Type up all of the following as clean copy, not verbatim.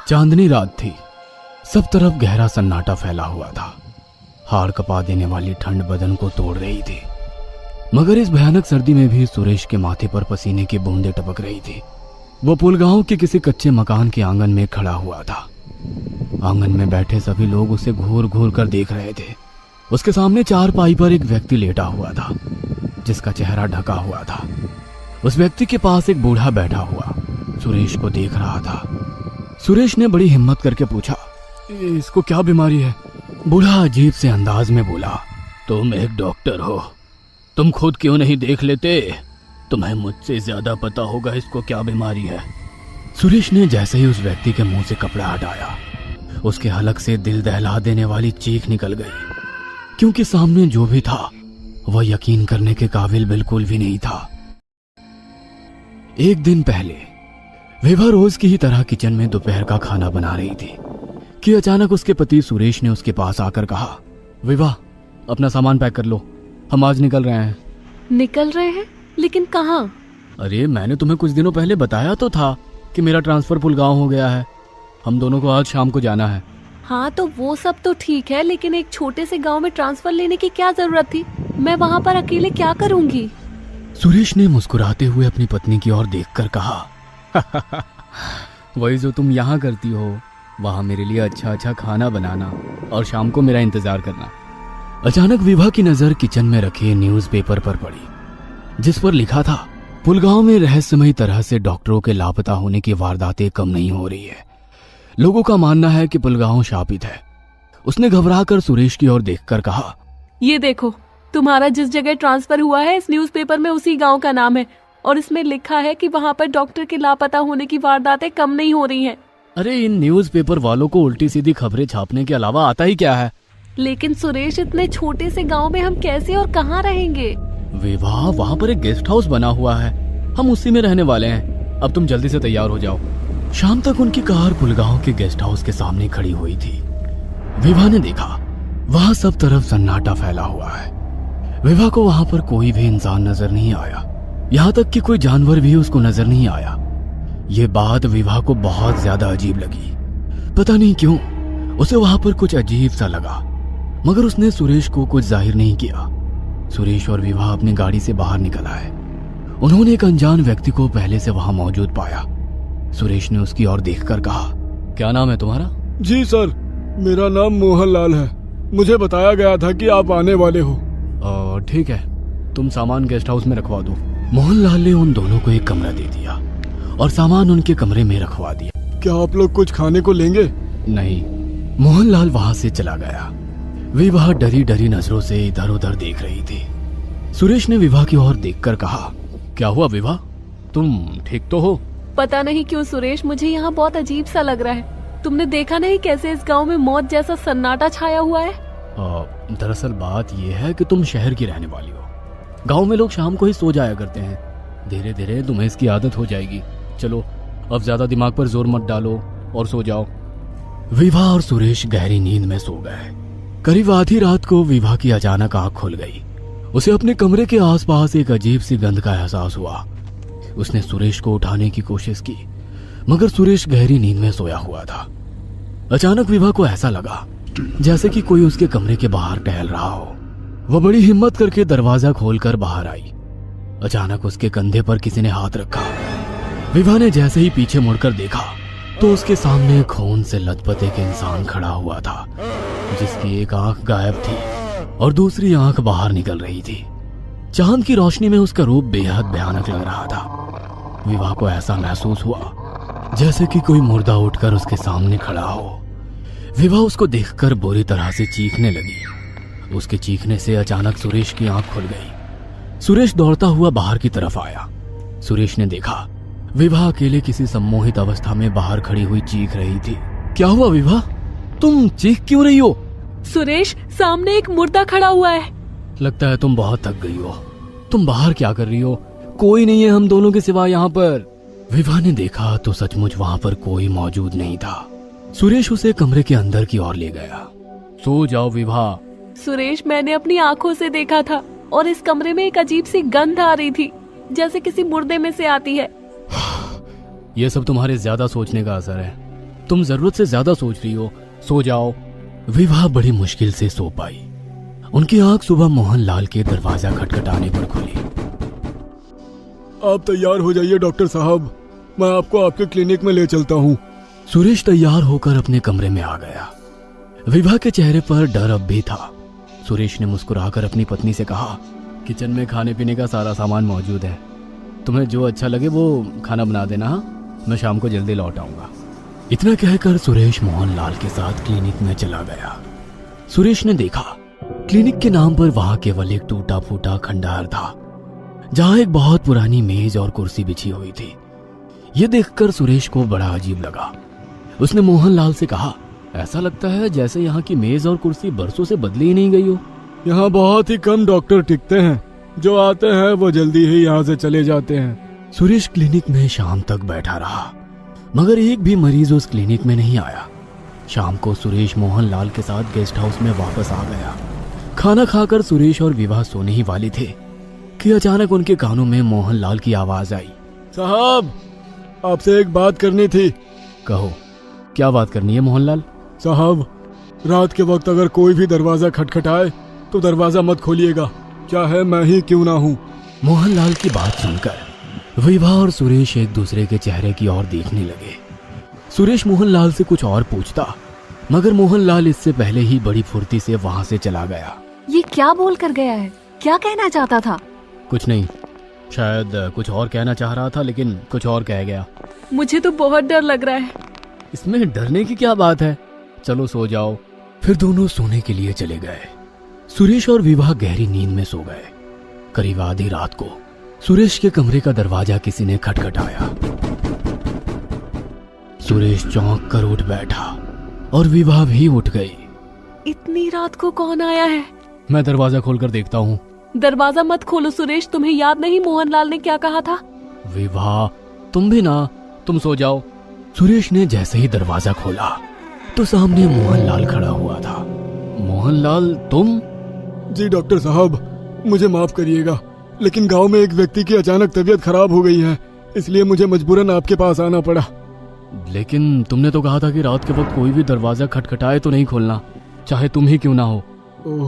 चांदनी रात थी। सब तरफ गहरा सन्नाटा फैला हुआ था। हाड़ कपा देने वाली ठंड बदन को तोड़ रही थी, मगर इस भयानक सर्दी में भी सुरेश के माथे पर पसीने की बूंदें टपक रही थी। वो पुलगांव के किसी कच्चे मकान के आंगन में खड़ा हुआ था। आंगन में बैठे सभी लोग उसे घूर घूर कर देख रहे थे। उसके सामने चारपाई पर एक व्यक्ति लेटा हुआ था, जिसका चेहरा ढका हुआ था। उस व्यक्ति के पास एक बूढ़ा बैठा हुआ सुरेश को देख रहा था। सुरेश ने बड़ी हिम्मत करके पूछा, इसको क्या बीमारी है? बूढ़ा अजीब से अंदाज में बोला, तुम एक डॉक्टर हो, तुम खुद क्यों नहीं देख लेते? तुम्हें मुझसे ज्यादा पता होगा इसको क्या बीमारी है। सुरेश ने जैसे ही उस व्यक्ति के मुंह से कपड़ा हटाया, उसके हलक से दिल दहला देने वाली चीख निकल गई, क्योंकि सामने जो भी था वह यकीन करने के काबिल बिल्कुल भी नहीं था। एक दिन पहले विभा रोज की ही तरह किचन में दोपहर का खाना बना रही थी कि अचानक उसके पति सुरेश ने उसके पास आकर कहा, विभा अपना सामान पैक कर लो, हम आज निकल रहे हैं। निकल रहे हैं? लेकिन कहाँ? अरे मैंने तुम्हें कुछ दिनों पहले बताया तो था कि मेरा ट्रांसफर पुलगांव हो गया है। हम दोनों को आज शाम को जाना है। हाँ तो वो सब तो ठीक है, लेकिन एक छोटे से गांव में ट्रांसफर लेने की क्या जरूरत थी? मैं वहाँ पर अकेले क्या करूँगी? सुरेश ने मुस्कुराते हुए अपनी पत्नी की ओर देखकर कहा, वही जो तुम यहाँ करती हो, वहाँ मेरे लिए अच्छा अच्छा खाना बनाना और शाम को मेरा इंतजार करना। अचानक विभा की नजर किचन में रखे न्यूज़पेपर पर पड़ी, जिस पर लिखा था, पुलगांव में रहस्यमयी तरह से डॉक्टरों के लापता होने की वारदातें कम नहीं हो रही है। लोगों का मानना है कि पुलगांव शापित है। उसने घबराकर सुरेश की ओर देखकर कहा, ये देखो, तुम्हारा जिस जगह ट्रांसफर हुआ है इस न्यूज़पेपर में उसी गांव का नाम है और इसमें लिखा है कि वहाँ पर डॉक्टर के लापता होने की वारदातें कम नहीं हो रही हैं। अरे इन न्यूज़पेपर वालों को उल्टी सीधी खबरें छापने के अलावा आता ही क्या है? लेकिन सुरेश, इतने छोटे से गांव में हम कैसे और कहाँ रहेंगे? विवाह, वहाँ पर एक गेस्ट हाउस बना हुआ है, हम उसी में रहने वाले हैं। अब तुम जल्दी से तैयार हो जाओ। शाम तक उनकी कार पुलगांव के गेस्ट हाउस के सामने खड़ी हुई थी। विभा ने देखा वहाँ सब तरफ सन्नाटा फैला हुआ है। विभा को वहाँ पर कोई भी इंसान नजर नहीं आया, यहाँ तक कि कोई जानवर भी उसको नजर नहीं आया। ये बात विभा को बहुत ज्यादा अजीब लगी। पता नहीं क्यों उसे वहाँ पर कुछ अजीब सा लगा, मगर उसने सुरेश को कुछ जाहिर नहीं किया। सुरेश और विभा अपनी गाड़ी से बाहर निकल आए। उन्होंने एक अनजान व्यक्ति को पहले से वहां मौजूद पाया। सुरेश ने उसकी ओर देखकर कहा, क्या नाम है तुम्हारा? जी सर, मेरा नाम मोहनलाल है। मुझे बताया गया था कि आप आने वाले हो। ठीक है, तुम सामान गेस्ट हाउस में रखवा दो। मोहनलाल ने उन दोनों को एक कमरा दे दिया और सामान उनके कमरे में रखवा दिया। क्या आप लोग कुछ खाने को लेंगे? नहीं। मोहनलाल वहां से चला गया। विभा डरी डरी नजरों से इधर उधर देख रही थी। सुरेश ने विभा की ओर देखकर कहा, क्या हुआ विभा, तुम ठीक तो हो? पता नहीं क्यों सुरेश, मुझे यहाँ बहुत अजीब सा लग रहा है। तुमने देखा नहीं कैसे इस गांव में मौत जैसा सन्नाटा छाया हुआ है? दरअसल बात यह है कि तुम शहर की रहने वाली हो। गांव में लोग शाम को ही सो जाया करते हैं। धीरे धीरे तुम्हें इसकी आदत हो जाएगी। चलो अब ज्यादा दिमाग पर जोर मत डालो और सो जाओ। विभा और सुरेश गहरी नींद में सो गए। करीब आधी रात को विभा की अचानक आंख खुल गई। उसे अपने कमरे के आसपास एक अजीब सी गंध का एहसास हुआ। उसने सुरेश को उठाने की कोशिश की, मगर सुरेश गहरी नींद में सोया हुआ था। अचानक विभा को ऐसा लगा जैसे कि कोई उसके कमरे के बाहर टहल रहा हो। वह बड़ी हिम्मत करके दरवाजा खोलकर बाहर आई। अचानक उसके कंधे पर किसी ने हाथ रखा। विभा ने जैसे ही पीछे मुड़कर देखा तो उसके सामने खून से लथपथ एक इंसान खड़ा हुआ था, जिसकी एक आंख गायब थी और दूसरी आंख बाहर निकल रही थी। चांद की रोशनी में उसका रूप बेहद भयानक लग रहा था। विभा को ऐसा महसूस हुआ जैसे कि कोई मुर्दा उठकर उसके सामने खड़ा हो। विभा उसको देखकर बुरी तरह से चीखने लगी। उसके चीखने से अचानक सुरेश की आंख खुल गई। सुरेश दौड़ता हुआ बाहर की तरफ आया। सुरेश ने देखा विभा अकेले किसी सम्मोहित अवस्था में बाहर खड़ी हुई चीख रही थी। क्या हुआ विभा, तुम चीख क्यों रही हो? सुरेश, सामने एक मुर्दा खड़ा हुआ है। लगता है तुम बहुत थक गई हो। तुम बाहर क्या कर रही हो? कोई नहीं है हम दोनों के सिवा यहाँ पर। विभा ने देखा तो सचमुच वहाँ पर कोई मौजूद नहीं था। सुरेश उसे कमरे के अंदर की ओर ले गया। सो जाओ विभा। सुरेश, मैंने अपनी आंखों से देखा था और इस कमरे में एक अजीब सी गंध आ रही थी, जैसे किसी मुर्दे में से आती है। ये सब तुम्हारे ज्यादा सोचने का असर है। तुम जरूरत से ज्यादा सोच रही हो, सो जाओ। विभा बड़ी मुश्किल से सो पाई। उनकी आंख सुबह मोहनलाल के दरवाजा खटखटाने पर खुली। आप तैयार हो जाइए डॉक्टर साहब, मैं आपको आपके क्लिनिक में ले चलता हूँ। सुरेश तैयार होकर अपने कमरे में आ गया। विभा के चेहरे पर डर अब भी था। सुरेश ने मुस्कुराकर अपनी पत्नी से कहा, किचन में खाने पीने का सारा सामान मौजूद है, तुम्हें जो अच्छा लगे वो खाना बना देना, मैं शाम को जल्दी लौट आऊंगा। इतना कहकर सुरेश मोहनलाल के साथ क्लिनिक में चला गया। सुरेश ने देखा क्लिनिक के नाम पर वहां केवल एक टूटा फूटा खंडहर था, जहां एक बहुत पुरानी मेज और कुर्सी बिछी हुई थी। यह देखकर सुरेश को बड़ा अजीब लगा। उसने मोहनलाल से कहा, ऐसा लगता है जैसे यहाँ की मेज और कुर्सी बरसों से बदली ही नहीं गई हो। यहाँ बहुत ही कम डॉक्टर टिकते हैं, जो आते हैं वो जल्दी ही यहाँ से चले जाते हैं। सुरेश क्लिनिक में शाम तक बैठा रहा, मगर एक भी मरीज उस क्लिनिक में नहीं आया। शाम को सुरेश मोहनलाल के साथ गेस्ट हाउस में वापस आ गया। खाना खाकर सुरेश और विभा सोने ही वाले थे कि अचानक उनके कानों में मोहनलाल की आवाज आई, साहब, आपसे एक बात करनी थी। कहो, क्या बात करनी है मोहनलाल? साहब, रात के वक्त अगर कोई भी दरवाजा खटखटाए तो दरवाजा मत खोलिएगा, चाहे मैं ही क्यों ना हूँ। मोहनलाल की बात सुनकर विभा और सुरेश एक दूसरे के चेहरे की ओर देखने लगे। सुरेश मोहनलाल से कुछ और पूछता, मगर मोहनलाल इससे पहले ही बड़ी फुर्ती से वहां से चला गया। ये क्या बोल कर गया है? क्या कहना चाहता था? कुछ नहीं, शायद कुछ और कहना चाह रहा था, लेकिन कुछ और कह गया। मुझे तो बहुत डर लग रहा है। इसमें डरने की क्या बात है, चलो सो जाओ। फिर दोनों सोने के लिए चले गए। सुरेश और विभा गहरी नींद में सो गए। करीब आधी रात को सुरेश के कमरे का दरवाजा किसी ने खटखटाया। सुरेश चौंक कर उठ बैठा और विभा भी उठ गई। इतनी रात को कौन आया है? मैं दरवाजा खोलकर देखता हूँ। दरवाजा मत खोलो सुरेश, तुम्हें याद नहीं मोहनलाल ने क्या कहा था? विभा, तुम भी ना, तुम सो जाओ। सुरेश ने जैसे ही दरवाजा खोला तो सामने मोहनलाल खड़ा हुआ था। मोहनलाल, तुम? जी डॉक्टर साहब, मुझे माफ करिएगा, लेकिन गांव में एक व्यक्ति की अचानक तबीयत खराब हो गई है, इसलिए मुझे मजबूरन आपके पास आना पड़ा। लेकिन तुमने तो कहा था कि रात के वक्त कोई भी दरवाजा खटखटाए तो नहीं खोलना, चाहे तुम ही क्यों ना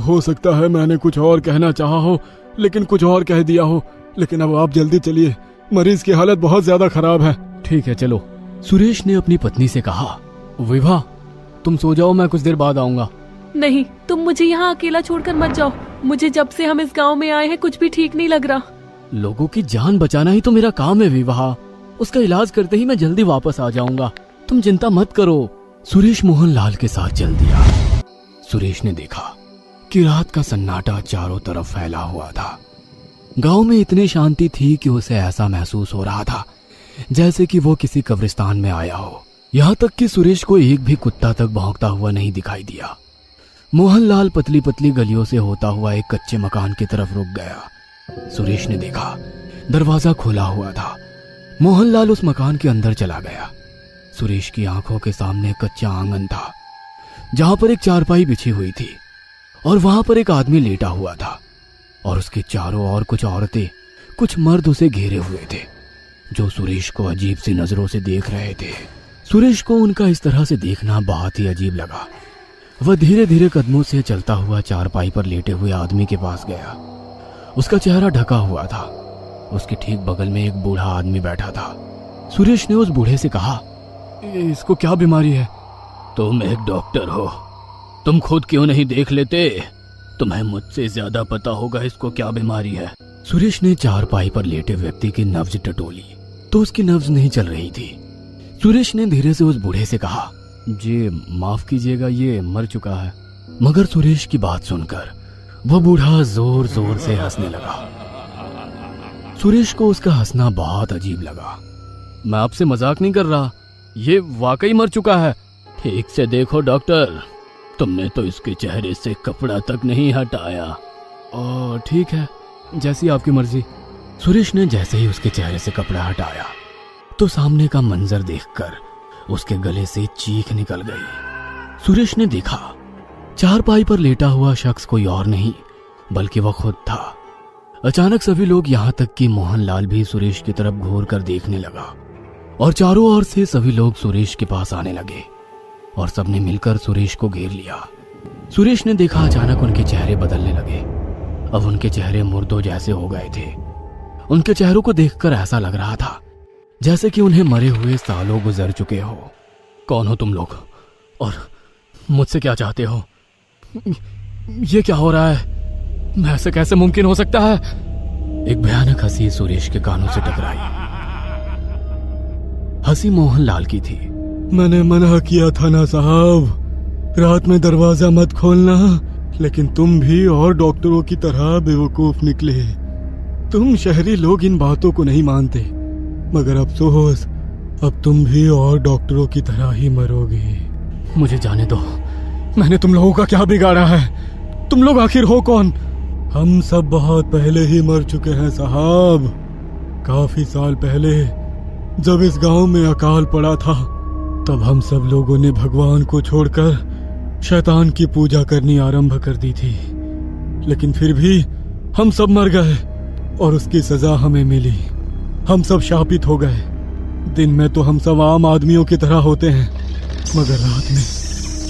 हो सकता है मैंने कुछ और कहना चाहा हो, लेकिन कुछ और कह दिया हो। लेकिन अब आप जल्दी चलिए, मरीज की हालत बहुत ज्यादा खराब है। ठीक है, चलो। सुरेश ने अपनी पत्नी से कहा, विभा, तुम सो जाओ, मैं कुछ देर बाद आऊंगा। नहीं, तुम मुझे यहाँ अकेला छोड़कर मत जाओ। मुझे जब से हम इस गांव में आए हैं कुछ भी ठीक नहीं लग रहा। लोगों की जान बचाना ही तो मेरा काम है विभा, उसका इलाज करते ही मैं जल्दी वापस आ जाऊंगा, तुम चिंता मत करो। सुरेश मोहनलाल के साथ चल दिया। सुरेश ने देखा कि रात का सन्नाटा चारों तरफ फैला हुआ था। गांव में इतनी शांति थी कि उसे ऐसा महसूस हो रहा था जैसे कि वो किसी कब्रिस्तान में आया हो। यहाँ तक कि सुरेश को एक भी कुत्ता तक भौंकता हुआ नहीं दिखाई दिया। मोहनलाल पतली पतली गलियों से होता हुआ एक कच्चे मकान की तरफ रुक गया। सुरेश ने देखा दरवाजा खुला हुआ था। मोहनलाल उस मकान के अंदर चला गया। सुरेश की आंखों के सामने कच्चा आंगन था, जहां पर एक चारपाई बिछी हुई थी और वहां पर एक आदमी लेटा हुआ था और उसके चारों ओर कुछ औरतें, कुछ मर्द उसे घेरे हुए थे, जो सुरेश को अजीब सी नजरों से देख रहे थे। सुरेश को उनका इस तरह से देखना बहुत ही अजीब लगा। वह धीरे धीरे कदमों से चलता हुआ चारपाई पर लेटे हुए आदमी के पास गया। उसका चेहरा ढका हुआ था। उसके ठीक बगल में एक बूढ़ा आदमी बैठा था। सुरेश ने उस बूढ़े से कहा, इसको क्या बीमारी है? तुम एक डॉक्टर हो, तुम खुद क्यों नहीं देख लेते? तुम्हें मुझसे ज्यादा पता होगा इसको क्या बीमारी है। सुरेश ने चारपाई पर लेटे व्यक्ति की नब्ज टटोली तो उसकी नब्ज नहीं चल रही थी। सुरेश ने धीरे से उस बूढ़े से कहा, जी माफ कीजिएगा, ये मर चुका है। मगर सुरेश की बात सुनकर वह बूढ़ा जोर जोर से हंसने लगा। सुरेश को उसका हंसना बहुत अजीब लगा। मैं आपसे मजाक नहीं कर रहा, ये वाकई मर चुका है। ठीक से देखो डॉक्टर, तुमने तो इसके चेहरे से कपड़ा तक नहीं हटाया। ठीक है, जैसी आपकी मर्जी। सुरेश ने जैसे ही उसके चेहरे से कपड़ा हटाया तो सामने का मंजर देखकर उसके गले से चीख निकल गई। सुरेश ने देखा चारपाई पर लेटा हुआ शख्स कोई और नहीं बल्कि वह खुद था। अचानक सभी लोग, यहाँ तक कि मोहनलाल भी सुरेश की तरफ घूर कर देखने लगा। और चारों ओर से सभी लोग सुरेश के पास आने लगे और सबने मिलकर सुरेश को घेर लिया। सुरेश ने देखा अचानक उनके चेहरे बदलने लगे। अब उनके चेहरे मुर्दों जैसे हो गए थे। उनके चेहरों को देखकर ऐसा लग रहा था जैसे कि उन्हें मरे हुए सालों गुजर चुके हो। कौन हो तुम लोग और मुझसे क्या चाहते हो? ये क्या हो रहा है? ऐसे कैसे मुमकिन हो सकता है? एक भयानक हंसी सुरेश के कानों से टकराई। हंसी मोहनलाल की थी। मैंने मना किया था ना साहब, रात में दरवाजा मत खोलना, लेकिन तुम भी और डॉक्टरों की तरह बेवकूफ निकले। तुम शहरी लोग इन बातों को नहीं मानते, मगर अफसोस अब तुम भी और डॉक्टरों की तरह ही मरोगे। मुझे जाने दो। मैंने तुम लोगों का क्या बिगाड़ा है? तुम लोग आखिर हो कौन? हम सब बहुत पहले ही मर चुके हैं साहब। काफी साल पहले जब इस गांव में अकाल पड़ा था, तब हम सब लोगों ने भगवान को छोड़कर शैतान की पूजा करनी आरंभ कर दी थी। लेकिन फिर भी हम सब मर गए और उसकी सजा हमें मिली। हम सब शापित हो गए। दिन में तो हम सब आम आदमियों की तरह होते हैं, मगर रात में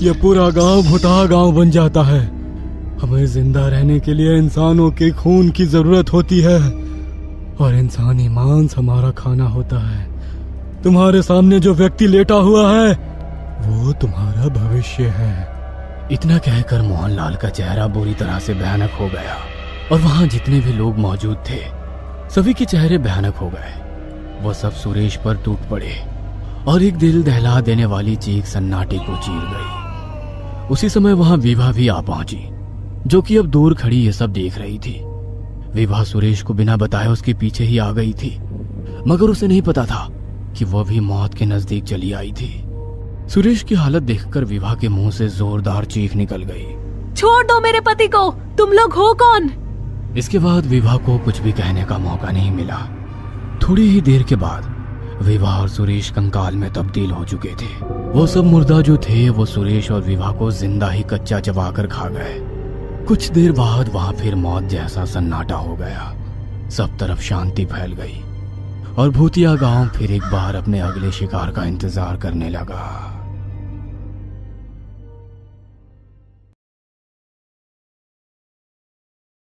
यह पूरा गांव भूता गांव बन जाता है। हमें जिंदा रहने के लिए इंसानों के खून की जरूरत होती है और इंसानी मांस हमारा खाना होता है। तुम्हारे सामने जो व्यक्ति लेटा हुआ है वो तुम्हारा भविष्य है। इतना कहकर मोहनलाल का चेहरा बुरी तरह से भयानक हो गया और वहां जितने भी लोग मौजूद थे सभी के चेहरे भयानक हो गए। वो सब सुरेश पर टूट पड़े और एक दिल दहला देने वाली चीख सन्नाटे को चीर गई। उसी समय वहां विभा भी आ पहुंची, जो कि अब दूर खड़ी ये सब देख रही थी। विभा सुरेश को बिना बताए उसके पीछे ही आ गई थी, मगर उसे नहीं पता था कि वह भी मौत के नजदीक चली आई थी। सुरेश की हालत देखकर विभा के मुंह से जोरदार चीख निकल गई। छोड़ दो मेरे पति को, तुम लोग हो कौन? इसके बाद विभा को कुछ भी कहने का मौका नहीं मिला। थोड़ी ही देर के बाद विभा और सुरेश कंकाल में तब्दील हो चुके थे। वो सब मुर्दा जो थे वो सुरेश और विभा को जिंदा ही कच्चा चबाकर खा गए। कुछ देर बाद वहां फिर मौत जैसा सन्नाटा हो गया। सब तरफ शांति फैल गई और भूतिया गांव फिर एक बार अपने अगले शिकार का इंतजार करने लगा।